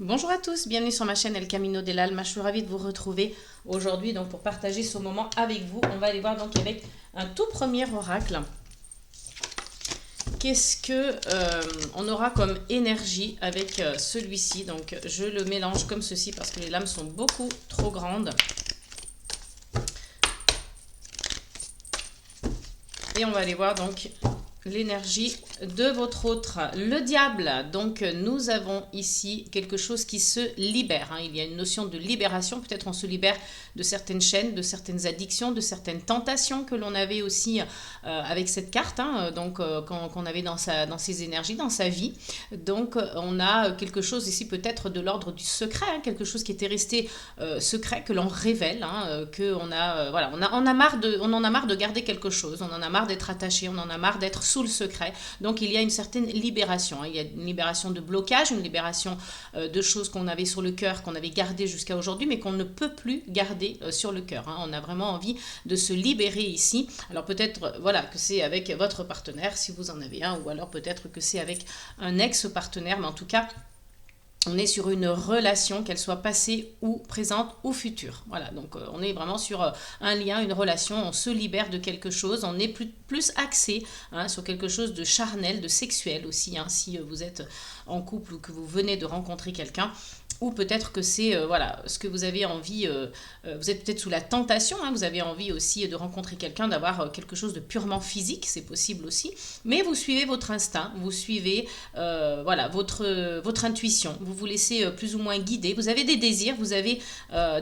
Bonjour à tous, bienvenue sur ma chaîne El Camino del Alma. Je suis ravie de vous retrouver aujourd'hui donc pour partager ce moment avec vous. On va aller voir donc avec un tout premier oracle. Qu'est-ce que on aura comme énergie avec celui-ci? Donc je le mélange comme ceci parce que les lames sont beaucoup trop grandes. Et on va aller voir donc l'énergie de votre autre, le diable. Donc nous avons ici quelque chose qui se libère, hein. Il y a une notion de libération, peut-être on se libère de certaines chaînes, de certaines addictions, de certaines tentations que l'on avait aussi avec cette carte, hein, donc qu'on avait dans ses énergies, dans sa vie. Donc on a quelque chose ici peut-être de l'ordre du secret, hein, quelque chose qui était resté secret, que l'on révèle, hein, que voilà, on en a marre de garder quelque chose, on en a marre d'être attaché, on en a marre d'être sous le secret. Donc il y a une certaine libération, hein. Il y a une libération de blocage, une libération de choses qu'on avait sur le cœur, qu'on avait gardé jusqu'à aujourd'hui, mais qu'on ne peut plus garder sur le cœur, hein. On a vraiment envie de se libérer ici. Alors peut-être voilà que c'est avec votre partenaire si vous en avez un, ou alors peut-être que c'est avec un ex-partenaire, mais en tout cas on est sur une relation, qu'elle soit passée ou présente ou future. Voilà, donc on est vraiment sur un lien, une relation, on se libère de quelque chose, on est plus axé, hein, sur quelque chose de charnel, de sexuel aussi, hein, si vous êtes en couple ou que vous venez de rencontrer quelqu'un. Ou peut-être que c'est voilà, ce que vous avez envie, vous êtes peut-être sous la tentation, hein, vous avez envie aussi de rencontrer quelqu'un, d'avoir quelque chose de purement physique, c'est possible aussi, mais vous suivez votre instinct, vous suivez voilà, votre intuition, vous vous laissez plus ou moins guider, vous avez des désirs, vous avez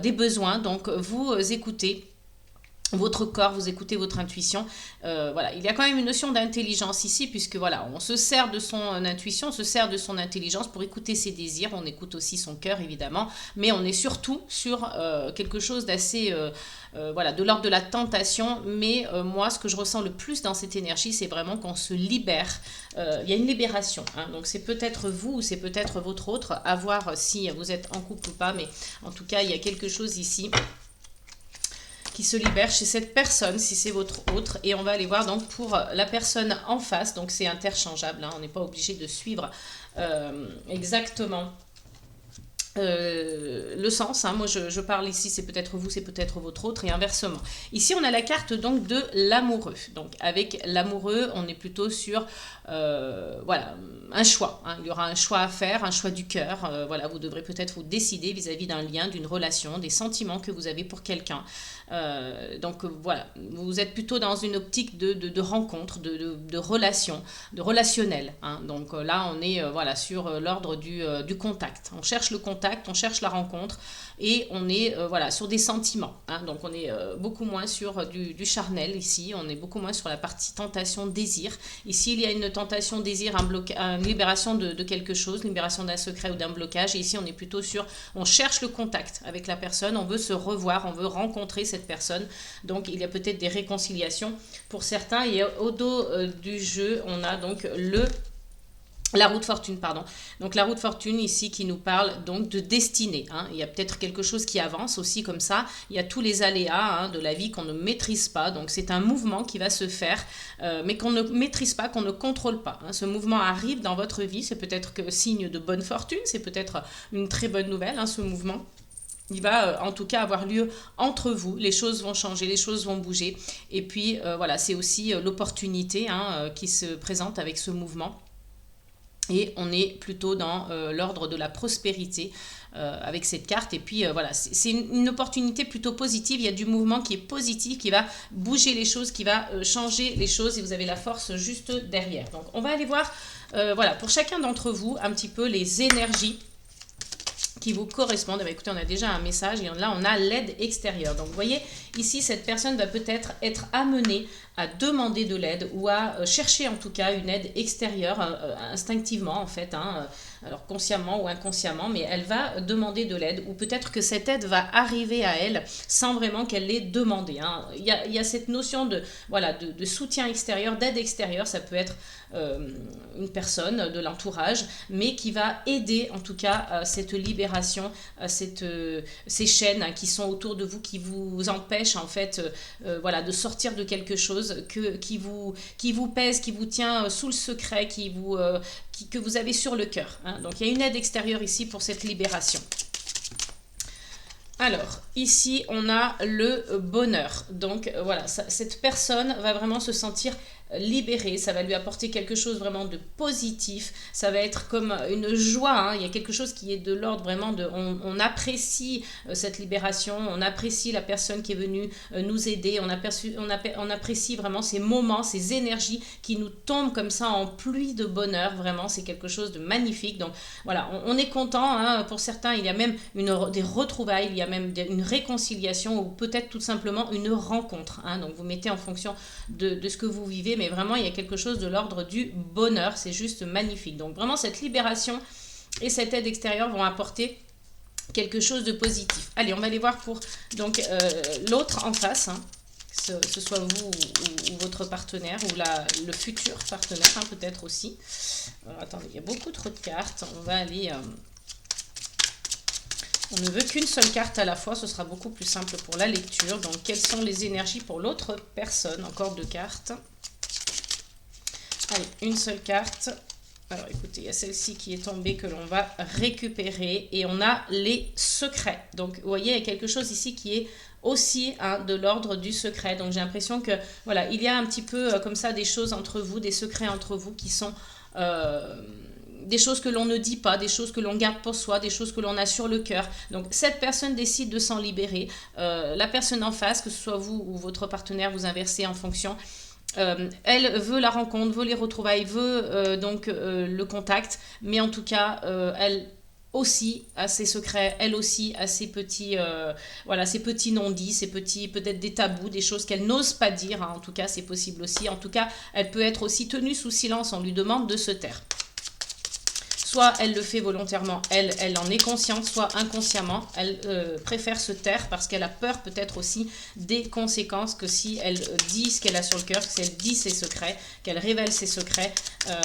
des besoins, donc vous écoutez votre corps, vous écoutez votre intuition. Voilà, il y a quand même une notion d'intelligence ici, puisque voilà, on se sert de son intuition, on se sert de son intelligence pour écouter ses désirs, on écoute aussi son cœur évidemment, mais on est surtout sur quelque chose d'assez, voilà, de l'ordre de la tentation, mais moi ce que je ressens le plus dans cette énergie, c'est vraiment qu'on se libère, il y a une libération, hein. Donc c'est peut-être vous ou c'est peut-être votre autre, à voir si vous êtes en couple ou pas, mais en tout cas il y a quelque chose ici qui se libère chez cette personne, si c'est votre autre. Et on va aller voir donc pour la personne en face, donc c'est interchangeable, hein, on n'est pas obligé de suivre exactement le sens, hein. Moi je parle ici, c'est peut-être vous, c'est peut-être votre autre, et inversement. Ici on a la carte donc de l'amoureux. Donc avec l'amoureux, on est plutôt sur voilà, un choix, hein. Il y aura un choix à faire, un choix du cœur. Voilà, vous devrez peut-être vous décider vis-à-vis d'un lien, d'une relation, des sentiments que vous avez pour quelqu'un. Donc voilà, vous êtes plutôt dans une optique de rencontre, de relation, de relationnel, hein. Donc là on est voilà, sur l'ordre du contact. On cherche le contact, on cherche la rencontre, et on est voilà, sur des sentiments, hein. Donc on est beaucoup moins sur du charnel ici, on est beaucoup moins sur la partie tentation, désir. Ici il y a une tentation, désir, une libération de quelque chose, libération d'un secret ou d'un blocage, et ici on est plutôt sur, on cherche le contact avec la personne, on veut se revoir, on veut rencontrer cette personne. Donc il y a peut-être des réconciliations pour certains, et au dos du jeu on a donc la roue de fortune, pardon. Donc la roue de fortune ici qui nous parle donc de destinée, hein. Il y a peut-être quelque chose qui avance aussi comme ça. Il y a tous les aléas, hein, de la vie qu'on ne maîtrise pas. Donc c'est un mouvement qui va se faire, mais qu'on ne maîtrise pas, qu'on ne contrôle pas, hein. Ce mouvement arrive dans votre vie, c'est peut-être que signe de bonne fortune, c'est peut-être une très bonne nouvelle, hein, ce mouvement. Il va en tout cas avoir lieu entre vous, les choses vont changer, les choses vont bouger. Et puis voilà, c'est aussi l'opportunité, hein, qui se présente avec ce mouvement. Et on est plutôt dans l'ordre de la prospérité avec cette carte. Et puis voilà, c'est une opportunité plutôt positive. Il y a du mouvement qui est positif, qui va bouger les choses, qui va changer les choses. Et vous avez la force juste derrière. Donc on va aller voir, voilà, pour chacun d'entre vous, un petit peu les énergies qui vous correspondent. Eh bien, écoutez, on a déjà un message, et là on a l'aide extérieure. Donc vous voyez, ici cette personne va peut-être être amenée à demander de l'aide, ou à chercher en tout cas une aide extérieure, instinctivement en fait, hein, alors consciemment ou inconsciemment, mais elle va demander de l'aide, ou peut-être que cette aide va arriver à elle sans vraiment qu'elle l'ait demandé, hein. Il y a cette notion de, voilà, de soutien extérieur, d'aide extérieure. Ça peut être une personne de l'entourage, mais qui va aider en tout cas cette libération, ces chaînes, hein, qui sont autour de vous, qui vous empêchent empêche en fait voilà, de sortir de quelque chose qui vous pèse, qui vous tient sous le secret, que vous avez sur le cœur. Hein. Donc il y a une aide extérieure ici pour cette libération. Alors, ici, on a le bonheur. Donc, voilà, cette personne va vraiment se sentir libérée. Ça va lui apporter quelque chose vraiment de positif. Ça va être comme une joie. Hein. Il y a quelque chose qui est de l'ordre vraiment de... On apprécie cette libération. On apprécie la personne qui est venue nous aider. On apprécie vraiment ces moments, ces énergies qui nous tombent comme ça en pluie de bonheur. Vraiment, c'est quelque chose de magnifique. Donc, voilà, on est content. Hein. Pour certains, il y a même des retrouvailles. Il y a même une réconciliation ou peut-être tout simplement une rencontre. Hein. Donc vous mettez en fonction de ce que vous vivez, mais vraiment il y a quelque chose de l'ordre du bonheur, c'est juste magnifique. Donc vraiment cette libération et cette aide extérieure vont apporter quelque chose de positif. Allez, on va aller voir pour donc l'autre en face, hein, que ce soit vous ou votre partenaire ou le futur partenaire, hein, peut-être aussi. Alors attendez, il y a beaucoup trop de cartes, on va aller... On ne veut qu'une seule carte à la fois, ce sera beaucoup plus simple pour la lecture. Donc, quelles sont les énergies pour l'autre personne? Encore 2 cartes. Allez, une seule carte. Alors, écoutez, il y a celle-ci qui est tombée que l'on va récupérer. Et on a les secrets. Donc, vous voyez, il y a quelque chose ici qui est aussi de l'ordre du secret. Donc, j'ai l'impression que, voilà, il y a un petit peu comme ça des choses entre vous, des secrets entre vous qui sont... des choses que l'on ne dit pas, des choses que l'on garde pour soi, des choses que l'on a sur le cœur. Donc cette personne décide de s'en libérer. La personne en face, que ce soit vous ou votre partenaire, vous inversez en fonction. Elle veut la rencontre, veut les retrouvailles, veut donc le contact, mais en tout cas, elle aussi a ses secrets, elle aussi a ses petits, voilà, ses petits non-dits, ses petits, peut-être des tabous, des choses qu'elle n'ose pas dire. Hein. En tout cas, c'est possible aussi. En tout cas, elle peut être aussi tenue sous silence. On lui demande de se taire. Soit elle le fait volontairement, elle en est consciente, soit inconsciemment, elle préfère se taire parce qu'elle a peur peut-être aussi des conséquences que si elle dit ce qu'elle a sur le cœur, si elle dit ses secrets, qu'elle révèle ses secrets.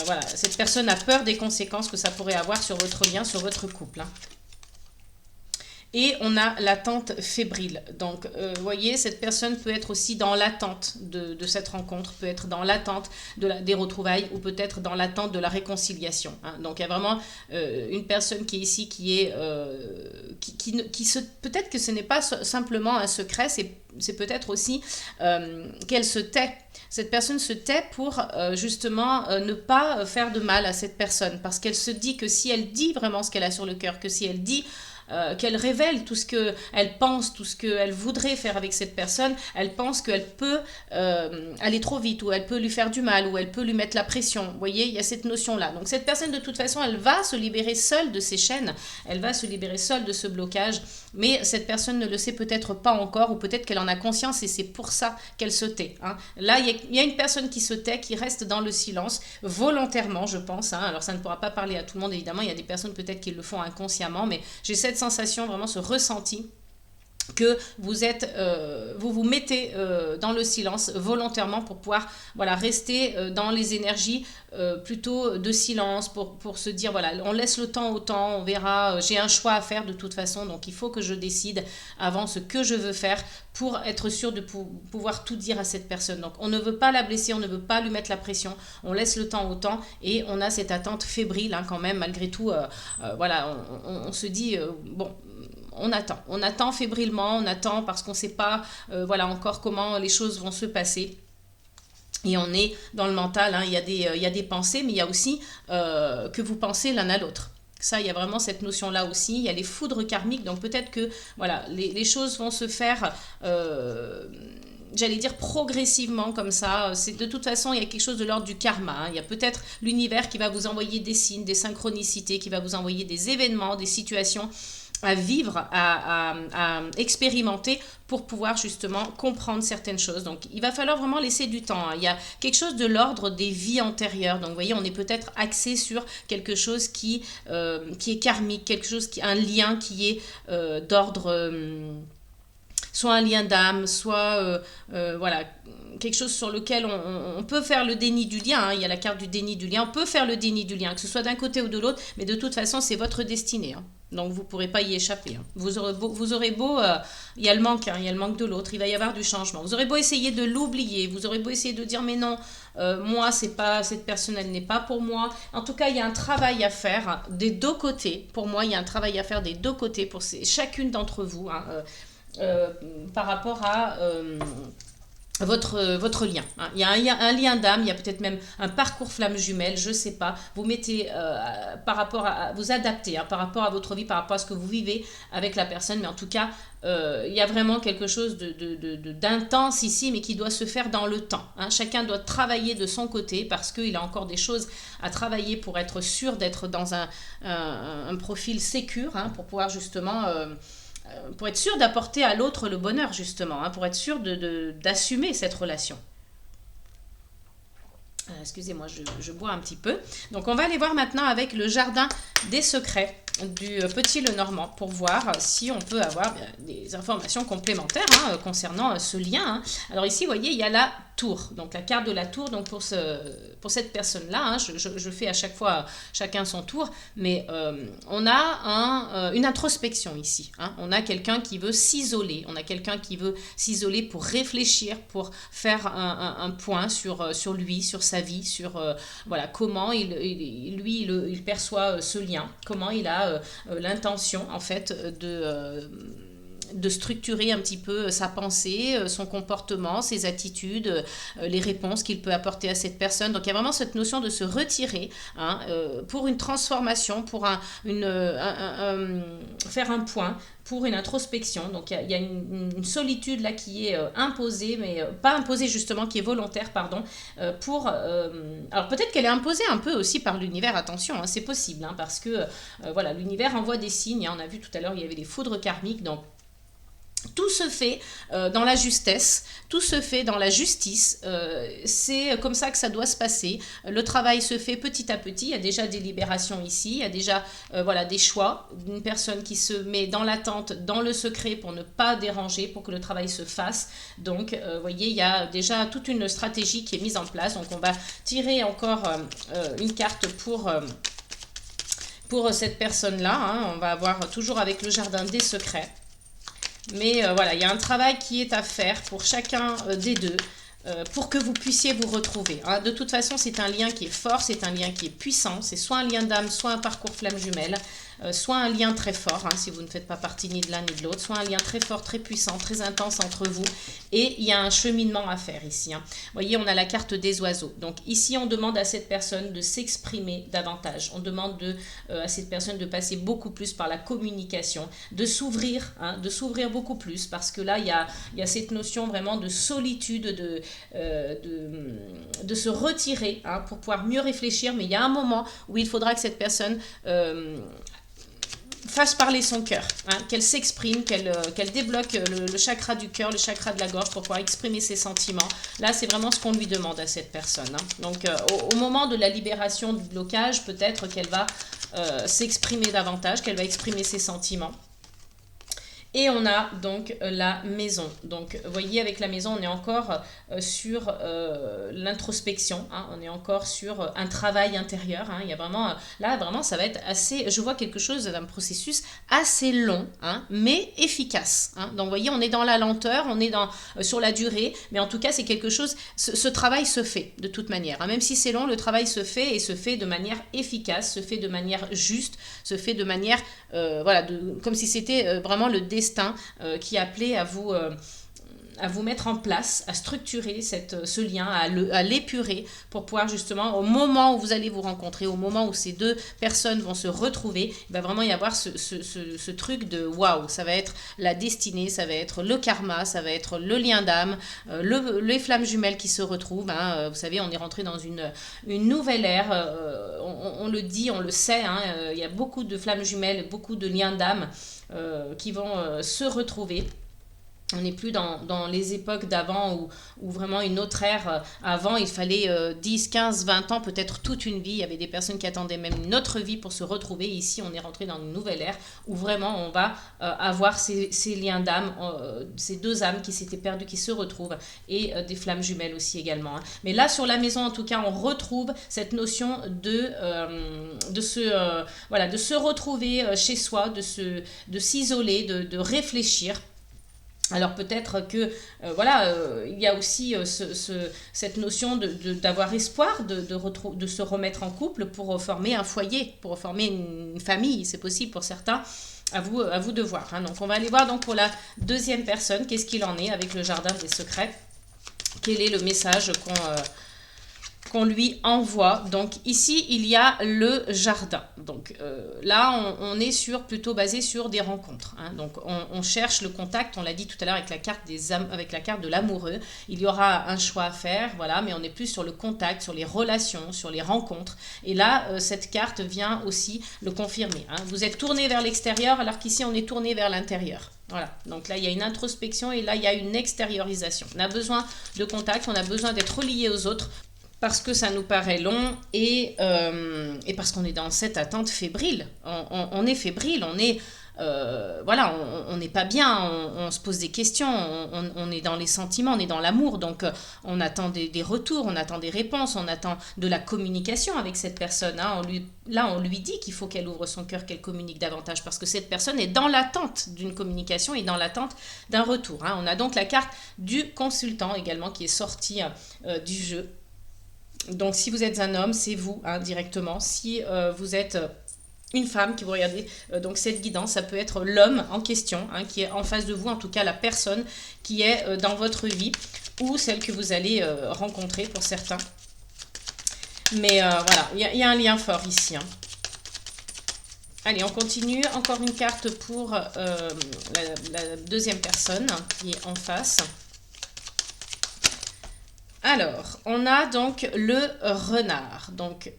Voilà, cette personne a peur des conséquences que ça pourrait avoir sur votre lien, sur votre couple. Hein. Et on a l'attente fébrile. Donc, vous voyez, cette personne peut être aussi dans l'attente de cette rencontre, peut être dans l'attente des retrouvailles ou peut-être dans l'attente de la réconciliation. Hein. Donc, il y a vraiment une personne qui est ici, peut-être que ce n'est pas simplement un secret, c'est peut-être aussi qu'elle se tait. Cette personne se tait pour justement ne pas faire de mal à cette personne parce qu'elle se dit que si elle dit vraiment ce qu'elle a sur le cœur, que si elle dit qu'elle révèle tout ce qu'elle pense, tout ce qu'elle voudrait faire avec cette personne, elle pense qu'elle peut aller trop vite, ou elle peut lui faire du mal, ou elle peut lui mettre la pression. Vous voyez, il y a cette notion-là. Donc cette personne, de toute façon, elle va se libérer seule de ses chaînes, elle va se libérer seule de ce blocage, mais cette personne ne le sait peut-être pas encore, ou peut-être qu'elle en a conscience et c'est pour ça qu'elle se tait. Hein. Là, il y a une personne qui se tait, qui reste dans le silence, volontairement, je pense. Hein. Alors ça ne pourra pas parler à tout le monde, évidemment, il y a des personnes peut-être qui le font inconsciemment, mais j'ai cette sensation, vraiment ce ressenti que vous vous mettez dans le silence volontairement pour pouvoir voilà, rester dans les énergies plutôt de silence pour se dire voilà, on laisse le temps au temps, on verra, j'ai un choix à faire de toute façon, donc il faut que je décide avant ce que je veux faire pour être sûr de pouvoir tout dire à cette personne. Donc on ne veut pas la blesser, on ne veut pas lui mettre la pression, on laisse le temps au temps et on a cette attente fébrile hein, quand même, malgré tout, voilà, on se dit, bon, on attend fébrilement, on attend parce qu'on ne sait pas voilà, encore comment les choses vont se passer. Et on est dans le mental, hein, il y a des pensées, mais il y a aussi que vous pensez l'un à l'autre. Ça, il y a vraiment cette notion-là aussi. Il y a les foudres karmiques, donc peut-être que voilà, les choses vont se faire... j'allais dire progressivement comme ça, de toute façon il y a quelque chose de l'ordre du karma, hein. Il y a peut-être l'univers qui va vous envoyer des signes, des synchronicités, qui va vous envoyer des événements, des situations à vivre, à expérimenter pour pouvoir justement comprendre certaines choses. Donc il va falloir vraiment laisser du temps, hein. Il y a quelque chose de l'ordre des vies antérieures, donc vous voyez on est peut-être axé sur quelque chose qui est karmique, quelque chose un lien qui est d'ordre soit un lien d'âme, soit voilà, quelque chose sur lequel on peut faire le déni du lien, hein. Il y a la carte du déni du lien, on peut faire le déni du lien, que ce soit d'un côté ou de l'autre, mais de toute façon, c'est votre destinée, hein. Donc vous ne pourrez pas y échapper, hein. Vous aurez beau, il y a le manque, hein, il y a le manque de l'autre, il va y avoir du changement. Vous aurez beau essayer de l'oublier, vous aurez beau essayer de dire mais non, moi c'est pas, cette personne elle n'est pas pour moi. En tout cas il y a un travail à faire, hein, des deux côtés. Pour moi il y a un travail à faire des deux côtés pour chacune d'entre vous, hein, par rapport à votre lien, hein. Il y a un lien d'âme, il y a peut-être même un parcours flamme jumelle, je sais pas. Vous mettez par rapport à vous adapter, hein, par rapport à votre vie, par rapport à ce que vous vivez avec la personne, mais en tout cas il y a vraiment quelque chose d'intense ici, mais qui doit se faire dans le temps, hein. Chacun doit travailler de son côté parce qu'il a encore des choses à travailler pour être sûr d'être dans un profil sécure, hein, pour pouvoir justement pour être sûr d'apporter à l'autre le bonheur, justement, hein, pour être sûr d'assumer cette relation. Excusez-moi, je bois un petit peu. Donc, on va aller voir maintenant avec le jardin des secrets du Petit Lenormand pour voir si on peut avoir des informations complémentaires, hein, concernant ce lien, hein. Alors ici, vous voyez, il y a la tour, donc la carte de la tour. Donc pour cette personne-là, hein, je fais à chaque fois chacun son tour, mais on a une introspection ici, hein. On a quelqu'un qui veut s'isoler, on a quelqu'un qui veut s'isoler pour réfléchir, pour faire un point sur lui, sur sa vie, sur voilà, comment il perçoit ce lien, comment il a l'intention en fait de structurer un petit peu sa pensée, son comportement, ses attitudes, les réponses qu'il peut apporter à cette personne. Donc il y a vraiment cette notion de se retirer, hein, pour une transformation, pour faire un point, pour une introspection. Donc il y a une solitude là qui est imposée, mais pas imposée justement, qui est volontaire, pardon, alors peut-être qu'elle est imposée un peu aussi par l'univers, attention, hein, c'est possible, hein, parce que voilà, l'univers envoie des signes, hein. On a vu tout à l'heure, il y avait les foudres karmiques, donc tout se fait dans la justesse, tout se fait dans la justice, c'est comme ça que ça doit se passer. Le travail se fait petit à petit, il y a déjà des libérations ici, il y a déjà voilà, des choix d'une personne qui se met dans l'attente, dans le secret pour ne pas déranger, pour que le travail se fasse. Donc vous voyez, il y a déjà toute une stratégie qui est mise en place. Donc on va tirer encore une carte pour cette personne-là, hein. On va avoir toujours avec le jardin des secrets. Mais voilà, il y a un travail qui est à faire pour chacun des deux, pour que vous puissiez vous retrouver, hein. De toute façon, c'est un lien qui est fort, c'est un lien qui est puissant. C'est soit un lien d'âme, soit un parcours flamme jumelle, soit un lien très fort, hein, si vous ne faites pas partie ni de l'un ni de l'autre, soit un lien très fort, très puissant, très intense entre vous. Et il y a un cheminement à faire ici, hein. Vous voyez, on a la carte des oiseaux. Donc ici, on demande à cette personne de s'exprimer davantage. On demande à cette personne de passer beaucoup plus par la communication, de s'ouvrir, hein, de s'ouvrir beaucoup plus, parce que là, il y a cette notion vraiment de solitude, de se retirer, hein, pour pouvoir mieux réfléchir. Mais il y a un moment où il faudra que cette personne fasse parler son cœur, hein, qu'elle s'exprime, qu'elle débloque le chakra du cœur, le chakra de la gorge, pour pouvoir exprimer ses sentiments. Là, c'est vraiment ce qu'on lui demande à cette personne, hein. Donc, au moment de la libération du blocage, peut-être qu'elle va s'exprimer davantage, qu'elle va exprimer ses sentiments. Et on a donc la maison. Donc, vous voyez, avec la maison, on est encore sur l'introspection, hein. On est encore sur un travail intérieur, hein. Il y a vraiment, là, vraiment, ça va être assez, je vois quelque chose d'un processus assez long, hein, mais efficace, hein. Donc, vous voyez, on est dans la lenteur, on est sur la durée, mais en tout cas, c'est quelque chose, ce travail se fait de toute manière, hein. Même si c'est long, le travail se fait, et se fait de manière efficace, se fait de manière juste, se fait de manière, voilà, comme si c'était vraiment le destin qui appelait à vous mettre en place, à structurer ce lien, à l'épurer, pour pouvoir justement, au moment où vous allez vous rencontrer, au moment où ces deux personnes vont se retrouver, il va vraiment y avoir ce truc de waouh, ça va être la destinée, ça va être le karma, ça va être le lien d'âme, les flammes jumelles qui se retrouvent, hein. Vous savez, on est rentré dans une nouvelle ère, on le dit, on le sait, hein, il y a beaucoup de flammes jumelles, beaucoup de liens d'âme qui vont se retrouver. On n'est plus dans les époques d'avant où vraiment une autre ère. Avant, il fallait 10, 15, 20 ans, peut-être toute une vie. Il y avait des personnes qui attendaient même une autre vie pour se retrouver. Ici, on est rentré dans une nouvelle ère où vraiment on va avoir ces liens d'âme, ces deux âmes qui s'étaient perdues, qui se retrouvent, et des flammes jumelles aussi également. Hein. Mais là, sur la maison, en tout cas, on retrouve cette notion de se retrouver chez soi, de s'isoler, de réfléchir. Alors peut-être que il y a aussi cette notion d'avoir espoir, de se remettre en couple pour former un foyer, pour former une famille, c'est possible pour certains. À vous de voir. Hein. Donc on va aller voir donc pour la deuxième personne, qu'est-ce qu'il en est avec le jardin des secrets. Quel est le message qu'on lui envoie. Donc ici, il y a le jardin. Donc là, on est plutôt basé sur des rencontres. Hein. Donc on cherche le contact, on l'a dit tout à l'heure avec la carte avec la carte de l'amoureux. Il y aura un choix à faire, voilà, mais on est plus sur le contact, sur les relations, sur les rencontres. Et là, cette carte vient aussi le confirmer. Hein. Vous êtes tourné vers l'extérieur, alors qu'ici, on est tourné vers l'intérieur. Voilà, donc là il y a une introspection et là il y a une extériorisation. On a besoin de contact, on a besoin d'être relié aux autres parce que ça nous paraît long et parce qu'on est dans cette attente fébrile. On est fébrile, on est on n'est pas bien, on se pose des questions, on est dans les sentiments, on est dans l'amour, donc on attend des retours, on attend des réponses, on attend de la communication avec cette personne. Hein. On lui dit qu'il faut qu'elle ouvre son cœur, qu'elle communique davantage, parce que cette personne est dans l'attente d'une communication et dans l'attente d'un retour. Hein. On a donc la carte du consultant également qui est sortie du jeu. Donc si vous êtes un homme, c'est vous hein, directement. Si vous êtes une femme qui vous regardez, donc cette guidance, ça peut être l'homme en question, hein, qui est en face de vous, en tout cas la personne qui est dans votre vie, ou celle que vous allez rencontrer pour certains. Mais voilà, il y a un lien fort ici. Hein. Allez, on continue. Encore une carte pour la deuxième personne qui est en face. Alors, on a donc le renard. Donc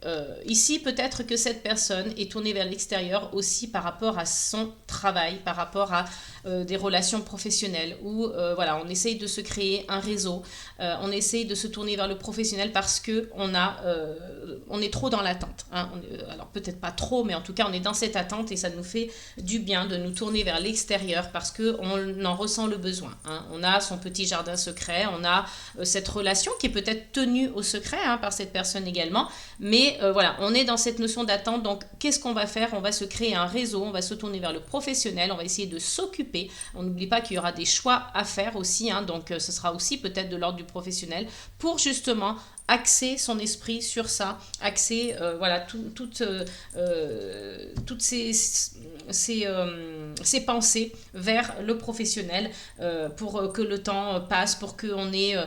ici, peut-être que cette personne est tournée vers l'extérieur aussi par rapport à son travail, par rapport à des relations professionnelles où on essaye de se créer un réseau, on essaye de se tourner vers le professionnel parce que on est trop dans l'attente. Hein. Alors peut-être pas trop, mais en tout cas on est dans cette attente et ça nous fait du bien de nous tourner vers l'extérieur parce qu'on en ressent le besoin. Hein. On a son petit jardin secret, on a cette relation qui est peut-être tenue au secret hein, par cette personne également, mais on est dans cette notion d'attente. Donc qu'est-ce qu'on va faire? On va se créer un réseau, on va se tourner vers le professionnel, on va essayer de s'occuper. On n'oublie pas qu'il y aura des choix à faire aussi, hein, donc ce sera aussi peut-être de l'ordre du professionnel pour justement axer son esprit sur ça, axer toutes ces pensées vers le professionnel pour que le temps passe, pour qu'on ait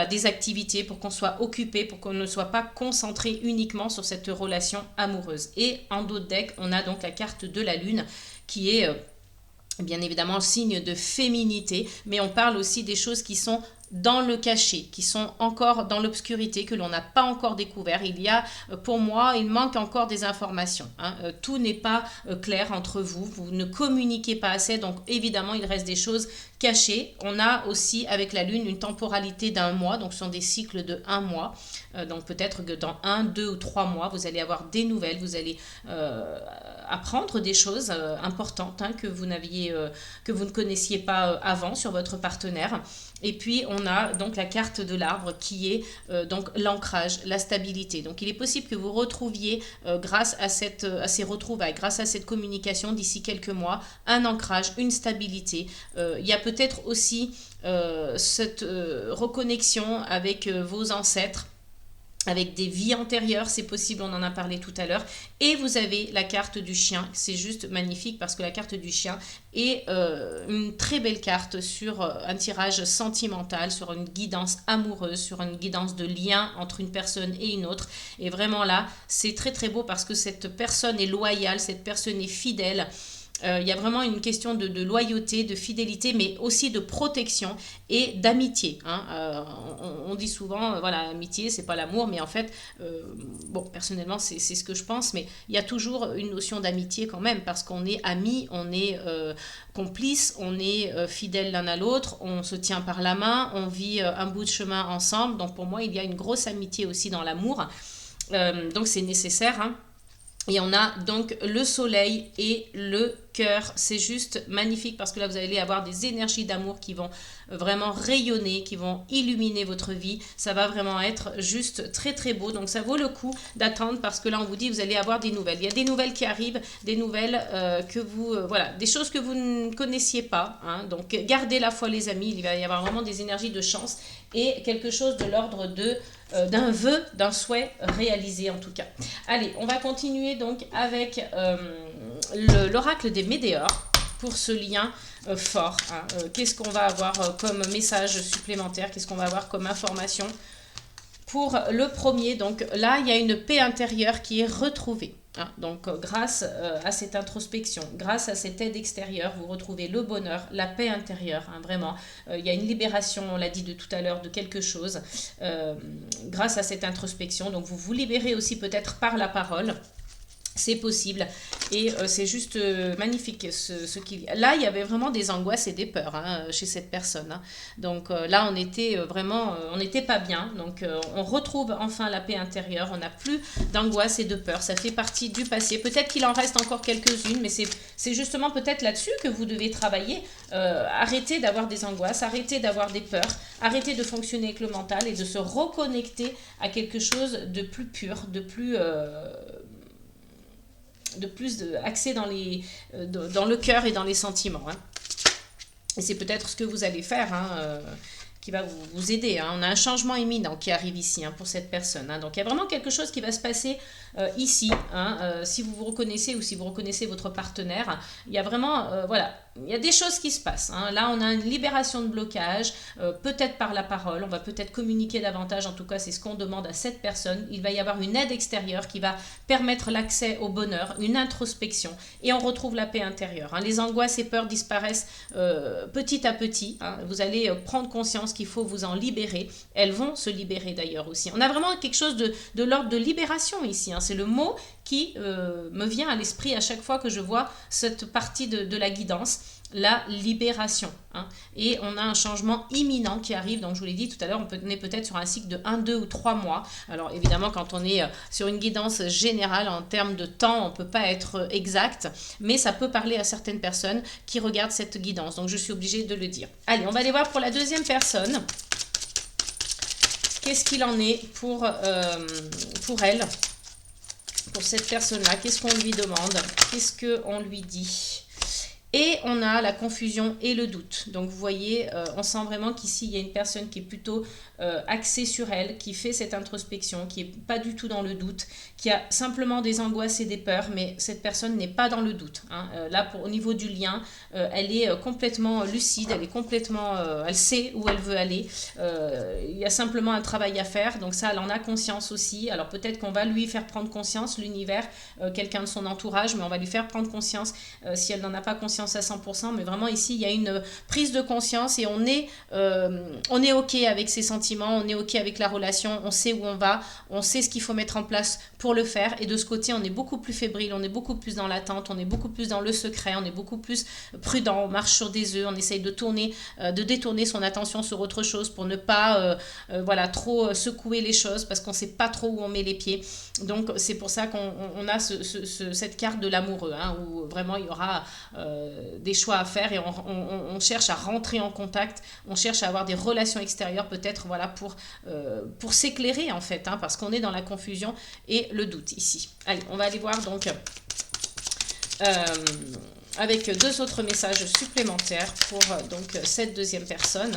des activités, pour qu'on soit occupé, pour qu'on ne soit pas concentré uniquement sur cette relation amoureuse. Et en dos de deck, on a donc la carte de la lune qui est bien évidemment signe de féminité, mais on parle aussi des choses qui sont dans le cachet, qui sont encore dans l'obscurité, que l'on n'a pas encore découvert. Il y a, pour moi, il manque encore des informations. Hein. Tout n'est pas clair entre vous, vous ne communiquez pas assez, donc évidemment, il reste des choses cachées. On a aussi, avec la Lune, une temporalité d'1 mois, donc ce sont des cycles de 1 mois. Donc peut-être que dans 1, 2 ou 3 mois, vous allez avoir des nouvelles, vous allez apprendre des choses importantes hein, que vous ne connaissiez pas avant sur votre partenaire. Et puis, on a donc la carte de l'arbre qui est donc l'ancrage, la stabilité. Donc, il est possible que vous retrouviez, grâce à ces retrouvailles, grâce à cette communication d'ici quelques mois, un ancrage, une stabilité. Il y a peut-être aussi cette reconnexion avec vos ancêtres, avec des vies antérieures, c'est possible, on en a parlé tout à l'heure. Et vous avez la carte du chien, c'est juste magnifique parce que la carte du chien est une très belle carte sur un tirage sentimental, sur une guidance amoureuse, sur une guidance de lien entre une personne et une autre. Et vraiment là, c'est très très beau parce que cette personne est loyale, cette personne est fidèle. Il y a vraiment une question de loyauté, de fidélité, mais aussi de protection et d'amitié. Hein. On dit souvent, voilà, amitié, c'est pas l'amour, mais en fait, bon, personnellement, c'est ce que je pense, mais il y a toujours une notion d'amitié quand même, parce qu'on est amis, on est complices, on est fidèles l'un à l'autre, on se tient par la main, on vit un bout de chemin ensemble. Donc pour moi, il y a une grosse amitié aussi dans l'amour. Donc c'est nécessaire, hein. Et on a donc le soleil et le cœur. C'est juste magnifique parce que là, vous allez avoir des énergies d'amour qui vont vraiment rayonner, qui vont illuminer votre vie. Ça va vraiment être juste très très beau. Donc ça vaut le coup d'attendre parce que là, on vous dit, vous allez avoir des nouvelles. Il y a des nouvelles qui arrivent, des nouvelles que vous... voilà, des choses que vous ne connaissiez pas. Hein. Donc gardez la foi les amis. Il va y avoir vraiment des énergies de chance et quelque chose de l'ordre de... d'un vœu, d'un souhait réalisé en tout cas. Allez, on va continuer donc avec l'oracle des Médéors pour ce lien fort. Hein. Qu'est-ce qu'on va avoir comme message supplémentaire? Qu'est-ce qu'on va avoir comme information? Pour le premier, donc là, il y a une paix intérieure qui est retrouvée. Hein. Donc, grâce à cette introspection, grâce à cette aide extérieure, vous retrouvez le bonheur, la paix intérieure, hein, vraiment. Il y a une libération, on l'a dit de tout à l'heure, de quelque chose grâce à cette introspection. Donc, vous vous libérez aussi peut-être par la parole. C'est possible et c'est juste magnifique ce qu'il... Là, il y avait vraiment des angoisses et des peurs hein, chez cette personne. Hein. Donc là, on était vraiment... on n'était pas bien. Donc on retrouve enfin la paix intérieure. On n'a plus d'angoisse et de peur. Ça fait partie du passé. Peut-être qu'il en reste encore quelques-unes, mais c'est justement peut-être là-dessus que vous devez travailler. Arrêtez d'avoir des angoisses, arrêtez d'avoir des peurs, arrêtez de fonctionner avec le mental et de se reconnecter à quelque chose de plus pur, de plus axé dans le cœur et dans les sentiments. Hein. Et c'est peut-être ce que vous allez faire hein, qui va vous aider. Hein. On a un changement imminent qui arrive ici hein, pour cette personne. Hein. Donc il y a vraiment quelque chose qui va se passer ici. Hein, si vous vous reconnaissez ou si vous reconnaissez votre partenaire, il y a vraiment... voilà. Il y a des choses qui se passent. Hein. Là, on a une libération de blocage, peut-être par la parole. On va peut-être communiquer davantage. En tout cas, c'est ce qu'on demande à cette personne. Il va y avoir une aide extérieure qui va permettre l'accès au bonheur, une introspection. Et on retrouve la paix intérieure. Hein. Les angoisses et peurs disparaissent petit à petit. Hein. Vous allez prendre conscience qu'il faut vous en libérer. Elles vont se libérer d'ailleurs aussi. On a vraiment quelque chose de l'ordre de libération ici. Hein. C'est le mot qui me vient à l'esprit à chaque fois que je vois cette partie de la guidance, la libération. Hein. Et on a un changement imminent qui arrive, donc je vous l'ai dit tout à l'heure, on est peut-être sur un cycle de 1, 2 ou 3 mois. Alors évidemment, quand on est sur une guidance générale, en termes de temps, on ne peut pas être exact, mais ça peut parler à certaines personnes qui regardent cette guidance, donc je suis obligée de le dire. Allez, on va aller voir pour la deuxième personne. Qu'est-ce qu'il en est pour elle? Pour cette personne-là, qu'est-ce qu'on lui demande? Qu'est-ce qu'on lui dit? Et on a la confusion et le doute. Donc vous voyez, on sent vraiment qu'ici, il y a une personne qui est plutôt axée sur elle, qui fait cette introspection, qui n'est pas du tout dans le doute, qui a simplement des angoisses et des peurs, mais cette personne n'est pas dans le doute. Hein. Là, au niveau du lien, elle est complètement lucide, elle est complètement, elle sait où elle veut aller. Il y a simplement un travail à faire, donc ça, elle en a conscience aussi. Alors peut-être qu'on va lui faire prendre conscience, l'univers, quelqu'un de son entourage, mais on va lui faire prendre conscience si elle n'en a pas conscience à 100%, mais vraiment ici il y a une prise de conscience et on est ok avec ses sentiments, on est ok avec la relation, on sait où on va, on sait ce qu'il faut mettre en place pour le faire, et de ce côté on est beaucoup plus fébrile, on est beaucoup plus dans l'attente, on est beaucoup plus dans le secret, on est beaucoup plus prudent, on marche sur des œufs, on essaye de détourner son attention sur autre chose pour ne pas voilà, trop secouer les choses parce qu'on ne sait pas trop où on met les pieds. Donc c'est pour ça qu'on a cette carte de l'amoureux hein, où vraiment il y aura des choix à faire et on cherche à rentrer en contact, on cherche à avoir des relations extérieures peut-être voilà, pour s'éclairer en fait, hein, parce qu'on est dans la confusion et le doute ici. Allez, on va aller voir donc avec 2 autres messages supplémentaires pour donc cette deuxième personne.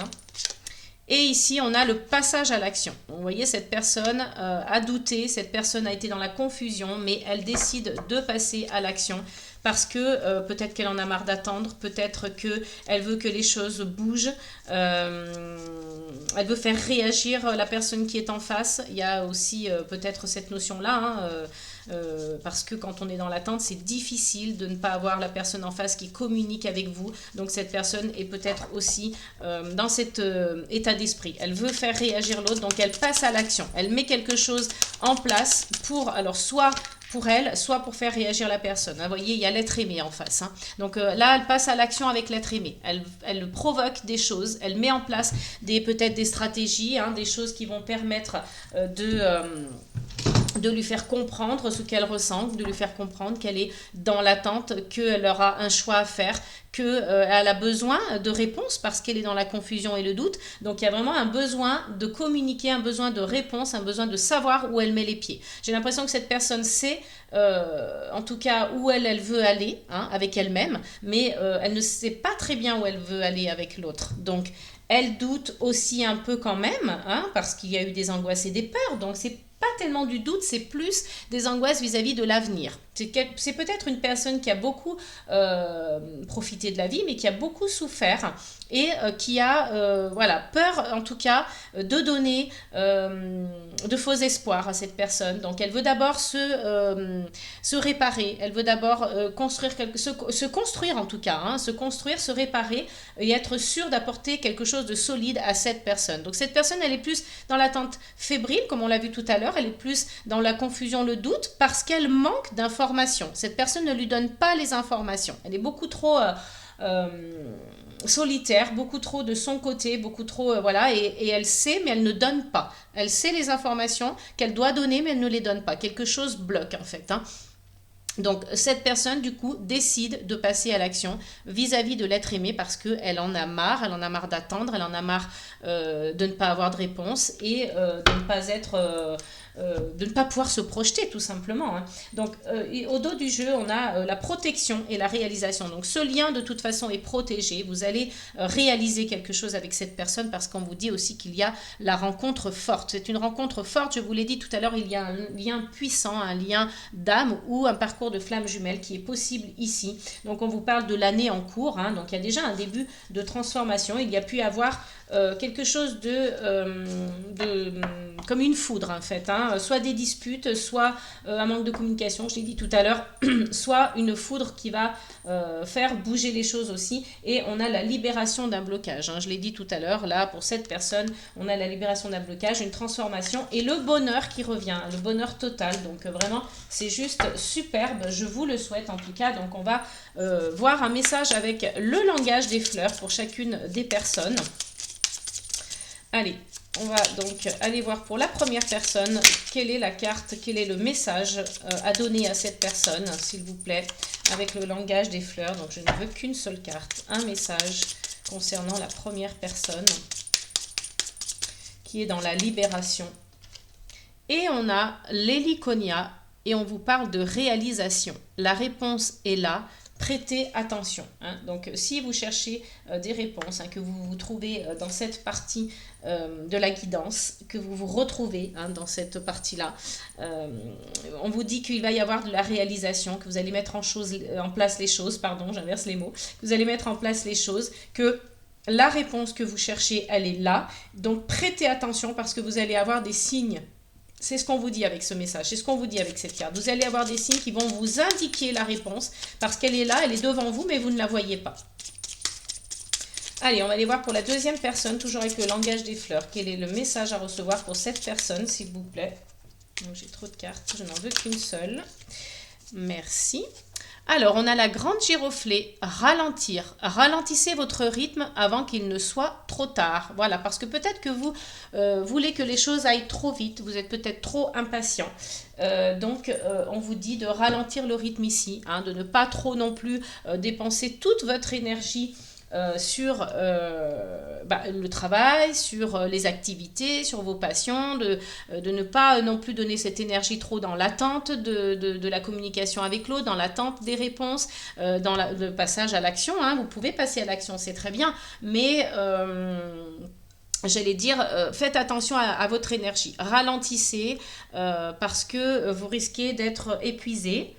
Et ici, on a le passage à l'action. Vous voyez, cette personne a douté, cette personne a été dans la confusion, mais elle décide de passer à l'action parce que peut-être qu'elle en a marre d'attendre, peut-être qu'elle veut que les choses bougent, elle veut faire réagir la personne qui est en face. Il y a aussi peut-être cette notion-là, hein, parce que quand on est dans l'attente, c'est difficile de ne pas avoir la personne en face qui communique avec vous. Donc cette personne est peut-être aussi dans cet état d'esprit. Elle veut faire réagir l'autre, donc elle passe à l'action. Elle met quelque chose en place pour, alors soit pour elle, soit pour faire réagir la personne. Vous voyez, il y a l'être aimé en face. Hein. Donc là, elle passe à l'action avec l'être aimé. Elle provoque des choses, elle met en place peut-être des stratégies, hein, des choses qui vont permettre de lui faire comprendre ce qu'elle ressent, de lui faire comprendre qu'elle est dans l'attente, qu'elle aura un choix à faire, qu'elle a besoin de réponses parce qu'elle est dans la confusion et le doute. Donc il y a vraiment un besoin de communiquer, un besoin de réponse, un besoin de savoir où elle met les pieds. J'ai l'impression que cette personne sait, en tout cas, où elle veut aller, hein, avec elle-même, mais elle ne sait pas très bien où elle veut aller avec l'autre. Donc elle doute aussi un peu quand même, hein, parce qu'il y a eu des angoisses et des peurs. Donc c'est pas tellement du doute, c'est plus des angoisses vis-à-vis de l'avenir. C'est peut-être une personne qui a beaucoup profité de la vie, mais qui a beaucoup souffert et qui a voilà, peur, en tout cas, de donner de faux espoirs à cette personne. Donc, elle veut d'abord se réparer, elle veut d'abord construire se construire, en tout cas, hein, se construire, se réparer et être sûre d'apporter quelque chose de solide à cette personne. Donc, cette personne, elle est plus dans l'attente fébrile, comme on l'a vu tout à l'heure, elle est plus dans la confusion, le doute, parce qu'elle manque d'informations. Cette personne ne lui donne pas les informations. Elle est beaucoup trop solitaire, beaucoup trop de son côté, beaucoup trop, voilà, et elle sait, mais elle ne donne pas. Elle sait les informations qu'elle doit donner, mais elle ne les donne pas. Quelque chose bloque, en fait, hein. Donc, cette personne, du coup, décide de passer à l'action vis-à-vis de l'être aimé parce qu'elle en a marre d'attendre, elle en a marre de ne pas avoir de réponse et de ne pas être... de ne pas pouvoir se projeter tout simplement. Hein. Donc au dos du jeu, on a la protection et la réalisation. Donc ce lien de toute façon est protégé. Vous allez réaliser quelque chose avec cette personne parce qu'on vous dit aussi qu'il y a la rencontre forte. C'est une rencontre forte, je vous l'ai dit tout à l'heure, il y a un lien puissant, un lien d'âme ou un parcours de flamme jumelle qui est possible ici. Donc on vous parle de l'année en cours, hein. Donc il y a déjà un début de transformation. Il y a pu avoir quelque chose comme une foudre en fait, hein, soit des disputes, soit un manque de communication, je l'ai dit tout à l'heure, soit une foudre qui va faire bouger les choses aussi, et on a la libération d'un blocage, hein, je l'ai dit tout à l'heure, là pour cette personne, on a la libération d'un blocage, une transformation et le bonheur qui revient, le bonheur total, donc vraiment c'est juste superbe, je vous le souhaite en tout cas. Donc on va voir un message avec le langage des fleurs pour chacune des personnes. Allez, on va donc aller voir pour la première personne, quelle est la carte, quel est le message à donner à cette personne, s'il vous plaît, avec le langage des fleurs. Donc je ne veux qu'une seule carte, un message concernant la première personne qui est dans la libération. Et on a l'héliconia et on vous parle de réalisation. La réponse est là. Prêtez attention. Hein. Donc, si vous cherchez des réponses, hein, que vous vous trouvez dans cette partie de la guidance, que vous vous retrouvez hein, dans cette partie-là, on vous dit qu'il va y avoir de la réalisation, que vous allez mettre en place les choses, pardon, j'inverse les mots, que vous allez mettre en place les choses, que la réponse que vous cherchez, elle est là. Donc, prêtez attention parce que vous allez avoir des signes. C'est ce qu'on vous dit avec ce message, c'est ce qu'on vous dit avec cette carte. Vous allez avoir des signes qui vont vous indiquer la réponse parce qu'elle est là, elle est devant vous, mais vous ne la voyez pas. Allez, on va aller voir pour la deuxième personne, toujours avec le langage des fleurs. Quel est le message à recevoir pour cette personne, s'il vous plaît? Donc j'ai trop de cartes, je n'en veux qu'une seule. Merci. Alors, on a la grande giroflée, ralentir. Ralentissez votre rythme avant qu'il ne soit trop tard. Voilà, parce que peut-être que vous voulez que les choses aillent trop vite. Vous êtes peut-être trop impatient. Donc, on vous dit de ralentir le rythme ici, hein, de ne pas trop non plus dépenser toute votre énergie sur le travail, sur les activités, sur vos passions, de ne pas non plus donner cette énergie trop dans l'attente de la communication avec l'autre, dans l'attente des réponses, dans le passage à l'action. Hein. Vous pouvez passer à l'action, c'est très bien, mais j'allais dire, faites attention à votre énergie. Ralentissez parce que vous risquez d'être épuisé.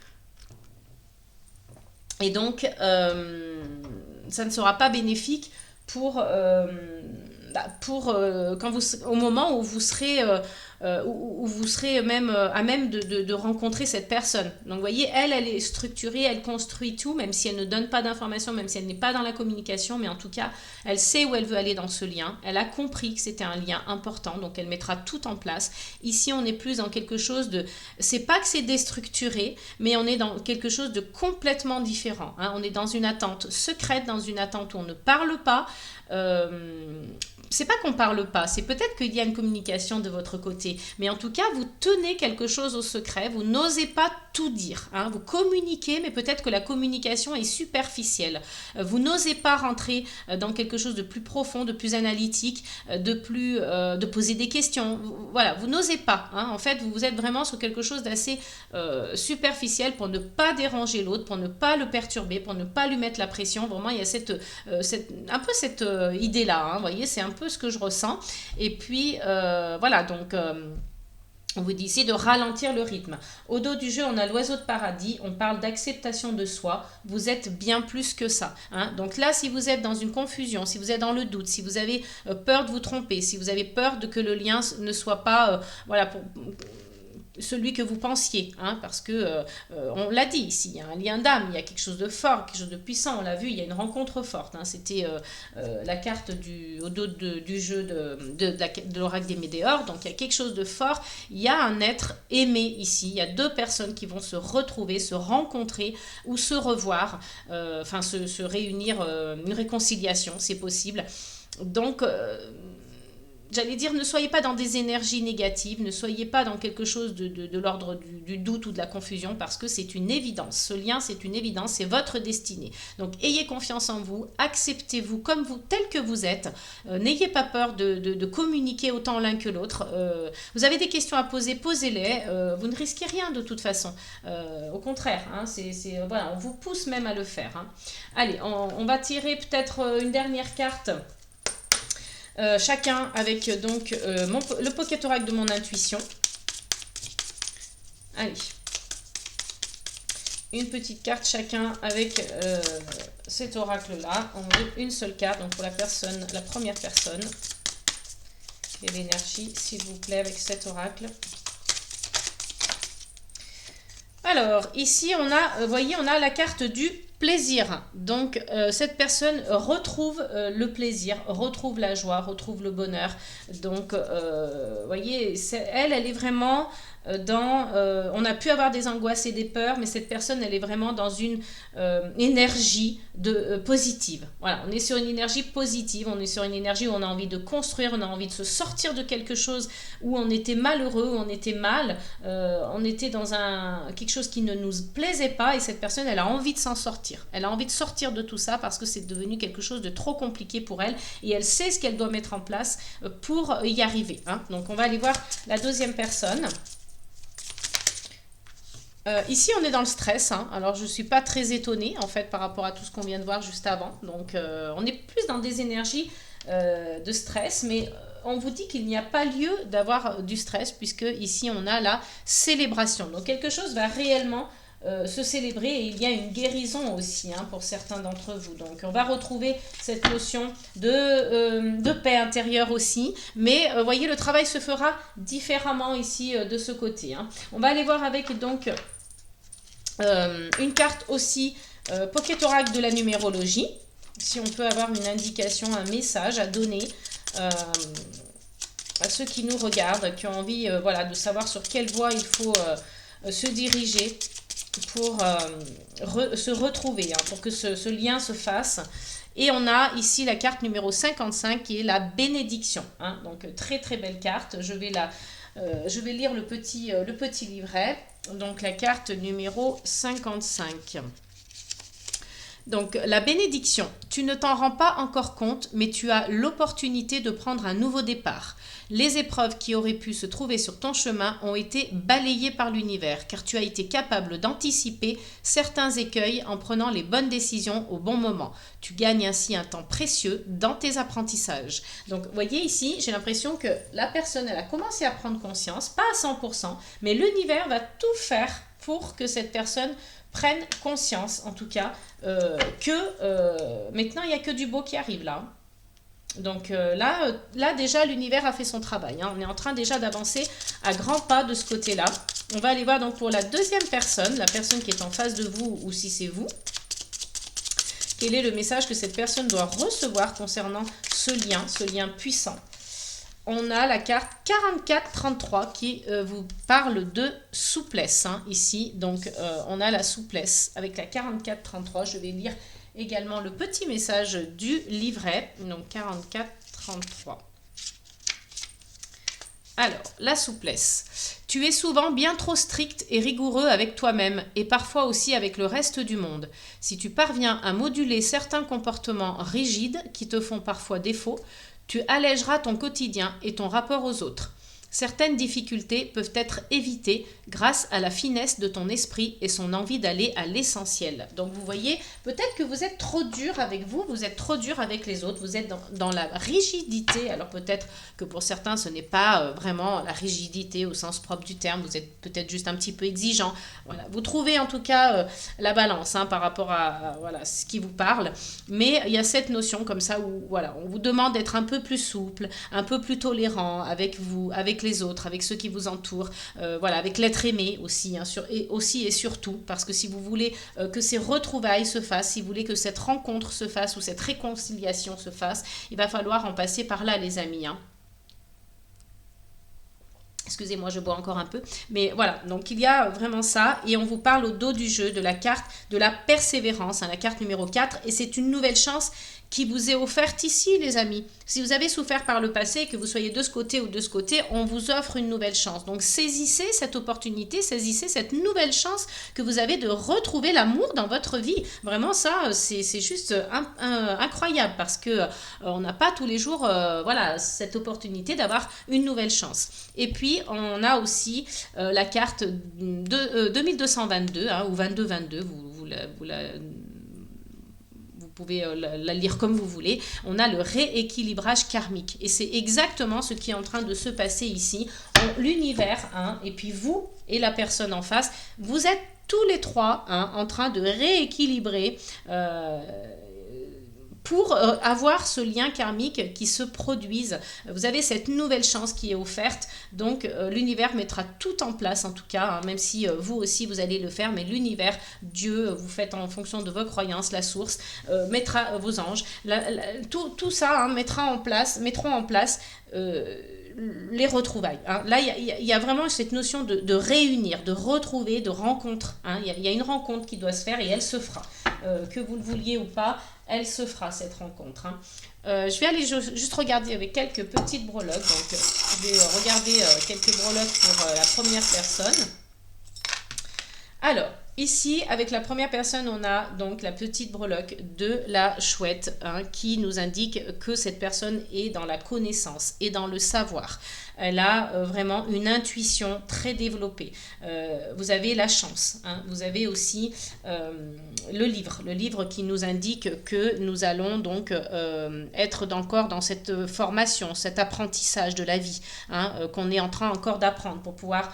Et donc, ça ne sera pas bénéfique au moment où vous serez où vous serez même à même de rencontrer cette personne. Donc vous voyez, elle est structurée, elle construit tout, même si elle ne donne pas d'informations, même si elle n'est pas dans la communication, mais en tout cas, elle sait où elle veut aller dans ce lien. Elle a compris que c'était un lien important, donc elle mettra tout en place. Ici, on est plus dans quelque chose de... C'est pas que c'est déstructuré, mais on est dans quelque chose de complètement différent. Hein. On est dans une attente secrète, dans une attente où on ne parle pas. C'est pas qu'on parle pas, c'est peut-être qu'il y a une communication de votre côté, mais en tout cas, vous tenez quelque chose au secret, vous n'osez pas tout dire, hein. Vous communiquez, mais peut-être que la communication est superficielle. Vous n'osez pas rentrer dans quelque chose de plus profond, de plus analytique, de poser des questions. Voilà, vous n'osez pas, hein. En fait, vous êtes vraiment sur quelque chose d'assez superficiel pour ne pas déranger l'autre, pour ne pas le perturber, pour ne pas lui mettre la pression. Vraiment, il y a un peu cette idée-là, hein. Vous voyez, c'est un peu ce que je ressens. Et puis, voilà, donc... on vous dit ici de ralentir le rythme. Au dos du jeu, on a l'oiseau de paradis. On parle d'acceptation de soi. Vous êtes bien plus que ça. Hein. Donc là, si vous êtes dans une confusion, si vous êtes dans le doute, si vous avez peur de vous tromper, si vous avez peur de que le lien ne soit pas... voilà, celui que vous pensiez, hein, parce que on l'a dit ici, il y a un lien d'âme, il y a quelque chose de fort, quelque chose de puissant, on l'a vu, il y a une rencontre forte, hein, c'était la carte au dos du jeu de l'oracle des Médéors, donc il y a quelque chose de fort, il y a un être aimé ici, il y a deux personnes qui vont se retrouver, se rencontrer ou se revoir, enfin se réunir, une réconciliation, c'est possible, donc... j'allais dire, ne soyez pas dans des énergies négatives, ne soyez pas dans quelque chose de l'ordre du doute ou de la confusion, parce que c'est une évidence. Ce lien, c'est une évidence, c'est votre destinée. Donc, ayez confiance en vous, acceptez-vous comme vous, tel que vous êtes. N'ayez pas peur de communiquer autant l'un que l'autre. Vous avez des questions à poser, posez-les. Vous ne risquez rien de toute façon. Au contraire, hein, voilà, on vous pousse même à le faire. Hein. Allez, on va tirer peut-être une dernière carte. Chacun avec donc le Pocket Oracle de mon intuition. Allez. Une petite carte chacun avec cet oracle-là. On veut une seule carte, donc pour la première personne. Quelle énergie, s'il vous plaît, avec cet oracle. Alors, ici, on a, voyez, on a la carte du plaisir. Donc, cette personne retrouve le plaisir, retrouve la joie, retrouve le bonheur. Donc, voyez, elle est vraiment on a pu avoir des angoisses et des peurs, mais cette personne, elle est vraiment dans une énergie positive. Voilà, on est sur une énergie positive, on est sur une énergie où on a envie de construire, on a envie de se sortir de quelque chose où on était malheureux, où on était mal, on était dans quelque chose qui ne nous plaisait pas, et cette personne, elle a envie de s'en sortir. Elle a envie de sortir de tout ça parce que c'est devenu quelque chose de trop compliqué pour elle, et elle sait ce qu'elle doit mettre en place pour y arriver. Hein. Donc, on va aller voir la deuxième personne. Ici, on est dans le stress. Hein. Alors, je ne suis pas très étonnée, en fait, par rapport à tout ce qu'on vient de voir juste avant. Donc, on est plus dans des énergies de stress, mais on vous dit qu'il n'y a pas lieu d'avoir du stress, puisque ici, on a la célébration. Donc, quelque chose va réellement se célébrer, et il y a une guérison aussi, hein, pour certains d'entre vous. Donc, on va retrouver cette notion de paix intérieure aussi. Mais, voyez, le travail se fera différemment ici de ce côté. Hein. On va aller voir avec, donc... une carte aussi Pocket Oracle de la numérologie, si on peut avoir une indication, un message à donner à ceux qui nous regardent, qui ont envie voilà, de savoir sur quelle voie il faut se diriger pour se retrouver, hein, pour que ce lien se fasse. Et on a ici la carte numéro 55 qui est la bénédiction. Hein, donc très très belle carte, je vais lire le petit livret. Donc la carte numéro 55. Donc la bénédiction, tu ne t'en rends pas encore compte, mais tu as l'opportunité de prendre un nouveau départ. Les épreuves qui auraient pu se trouver sur ton chemin ont été balayées par l'univers, car tu as été capable d'anticiper certains écueils en prenant les bonnes décisions au bon moment. Tu gagnes ainsi un temps précieux dans tes apprentissages. Donc, vous voyez ici, j'ai l'impression que la personne, elle a commencé à prendre conscience, pas à 100%, mais l'univers va tout faire pour que cette personne prenne conscience, en tout cas, que maintenant, il n'y a que du beau qui arrive là. Donc là déjà, l'univers a fait son travail, hein. On est en train déjà d'avancer à grands pas de ce côté-là. On va aller voir donc pour la deuxième personne, la personne qui est en face de vous ou si c'est vous. Quel est le message que cette personne doit recevoir concernant ce lien puissant? On a la carte 44-33 qui vous parle de souplesse, hein, ici. Donc, on a la souplesse avec la 44-33. Je vais lire également le petit message du livret. Donc, 44-33. Alors, la souplesse. Tu es souvent bien trop strict et rigoureux avec toi-même et parfois aussi avec le reste du monde. Si tu parviens à moduler certains comportements rigides qui te font parfois défaut, tu allégeras ton quotidien et ton rapport aux autres. Certaines difficultés peuvent être évitées grâce à la finesse de ton esprit et son envie d'aller à l'essentiel. Donc vous voyez, peut-être que vous êtes trop dur avec vous, vous êtes trop dur avec les autres, vous êtes dans la rigidité. Alors peut-être que pour certains, ce n'est pas vraiment la rigidité au sens propre du terme, vous êtes peut-être juste un petit peu exigeant. Voilà. Vous trouvez en tout cas la balance, hein, par rapport à voilà, ce qui vous parle. Mais il y a cette notion comme ça où voilà, on vous demande d'être un peu plus souple, un peu plus tolérant avec vous, avec les autres, avec ceux qui vous entourent, voilà, avec l'être aimé aussi, hein, et surtout, parce que si vous voulez que ces retrouvailles se fassent, si vous voulez que cette rencontre se fasse ou cette réconciliation se fasse, il va falloir en passer par là, les amis, hein. Excusez-moi, je bois encore un peu. Mais voilà, donc il y a vraiment ça. Et on vous parle au dos du jeu de la carte de la persévérance, hein, la carte numéro 4. Et c'est une nouvelle chance qui vous est offerte ici, les amis. Si vous avez souffert par le passé, que vous soyez de ce côté ou de ce côté, on vous offre une nouvelle chance. Donc saisissez cette opportunité, saisissez cette nouvelle chance que vous avez de retrouver l'amour dans votre vie. Vraiment, ça, c'est juste incroyable parce que on n'a pas tous les jours voilà, cette opportunité d'avoir une nouvelle chance. Et puis, on a aussi la carte de 2222, hein, ou 2222, vous pouvez la lire comme vous voulez. On a le rééquilibrage karmique. Et c'est exactement ce qui est en train de se passer ici. L'univers, hein, et puis vous et la personne en face, vous êtes tous les trois, hein, en train de rééquilibrer pour avoir ce lien karmique qui se produise. Vous avez cette nouvelle chance qui est offerte, donc l'univers mettra tout en place en tout cas, hein, même si vous aussi vous allez le faire, mais l'univers, Dieu, vous faites en fonction de vos croyances, la source, mettra vos anges, tout ça, hein, mettront en place les retrouvailles, hein. Là, il y a vraiment cette notion de réunir, de retrouver, de rencontre, hein. Il y a une rencontre qui doit se faire et elle se fera. Que vous le vouliez ou pas, elle se fera cette rencontre, hein. Je vais aller juste regarder avec quelques petites breloques. Donc, je vais regarder quelques breloques pour la première personne. Alors, ici, avec la première personne, on a donc la petite breloque de la chouette, hein, qui nous indique que cette personne est dans la connaissance et dans le savoir. Elle a vraiment une intuition très développée. Vous avez la chance, hein. Vous avez aussi le livre qui nous indique que nous allons donc être encore dans cette formation, cet apprentissage de la vie, hein, qu'on est en train encore d'apprendre pour pouvoir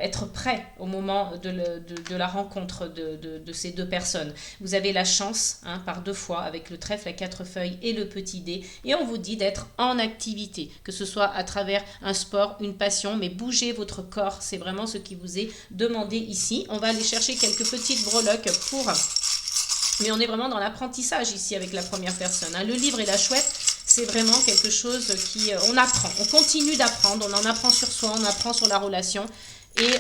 être prêt au moment de la rencontre de ces deux personnes. Vous avez la chance, hein, par deux fois avec le trèfle à 4 feuilles et le petit dé, et on vous dit d'être en activité, que ce soit à travers un sport, une passion, mais bougez votre corps, c'est vraiment ce qui vous est demandé ici. On va aller chercher quelques petites breloques mais on est vraiment dans l'apprentissage ici avec la première personne, hein. Le livre et la chouette, c'est vraiment quelque chose on apprend, on continue d'apprendre, on en apprend sur soi, on apprend sur la relation. Et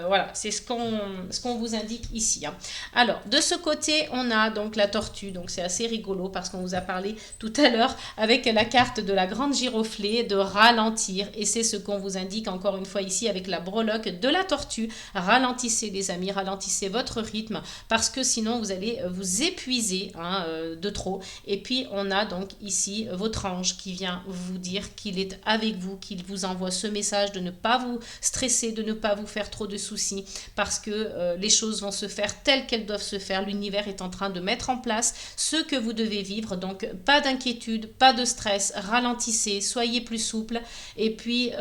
voilà, c'est ce qu'on vous indique ici, hein. Alors, de ce côté, on a donc la tortue. Donc, c'est assez rigolo parce qu'on vous a parlé tout à l'heure avec la carte de la grande giroflée de ralentir. Et c'est ce qu'on vous indique encore une fois ici avec la breloque de la tortue. Ralentissez, les amis, ralentissez votre rythme parce que sinon, vous allez vous épuiser, hein, de trop. Et puis, on a donc ici votre ange qui vient vous dire qu'il est avec vous, qu'il vous envoie ce message de ne pas vous stresser, de ne pas vous faire trop de soucis parce que les choses vont se faire telles qu'elles doivent se faire. L'univers est en train de mettre en place ce que vous devez vivre, donc pas d'inquiétude, pas de stress, ralentissez, soyez plus souple et puis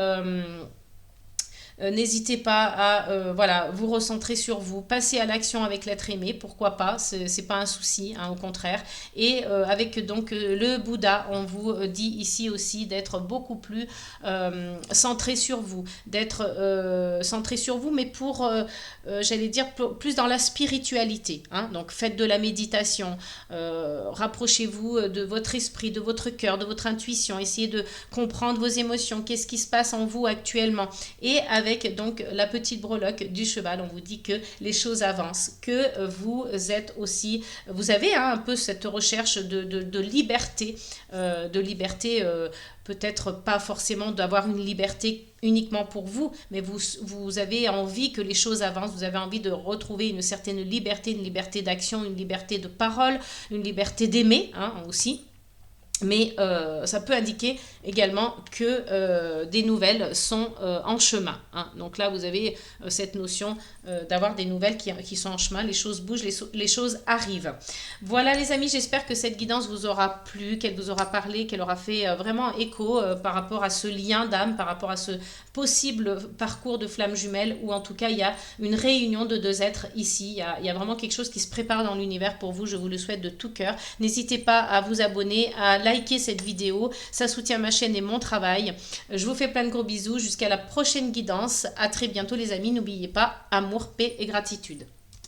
N'hésitez pas à voilà, vous recentrer sur vous, passer à l'action avec l'être aimé, pourquoi pas, c'est pas un souci, hein, au contraire. Et avec donc le Bouddha, on vous dit ici aussi d'être beaucoup plus centré sur vous, d'être centré sur vous, mais pour, j'allais dire, plus dans la spiritualité. Hein. Donc faites de la méditation, rapprochez-vous de votre esprit, de votre cœur, de votre intuition, essayez de comprendre vos émotions, qu'est-ce qui se passe en vous actuellement. Et avec donc la petite breloque du cheval, on vous dit que les choses avancent, que vous êtes aussi, vous avez hein, un peu cette recherche de liberté, peut-être pas forcément d'avoir une liberté uniquement pour vous, mais vous avez envie que les choses avancent, vous avez envie de retrouver une certaine liberté, une liberté d'action, une liberté de parole, une liberté d'aimer hein, aussi. Mais ça peut indiquer également que des nouvelles sont en chemin. Hein. Donc là, vous avez cette notion d'avoir des nouvelles qui sont en chemin. Les choses bougent, les choses arrivent. Voilà les amis, j'espère que cette guidance vous aura plu, qu'elle vous aura parlé, qu'elle aura fait vraiment écho par rapport à ce lien d'âme, par rapport à ce possible parcours de flammes jumelles, où en tout cas, il y a une réunion de deux êtres ici. Il y a vraiment quelque chose qui se prépare dans l'univers pour vous. Je vous le souhaite de tout cœur. N'hésitez pas à vous abonner, à liker cette vidéo, ça soutient ma chaîne et mon travail. Je vous fais plein de gros bisous, jusqu'à la prochaine guidance, à très bientôt les amis, n'oubliez pas, amour, paix et gratitude.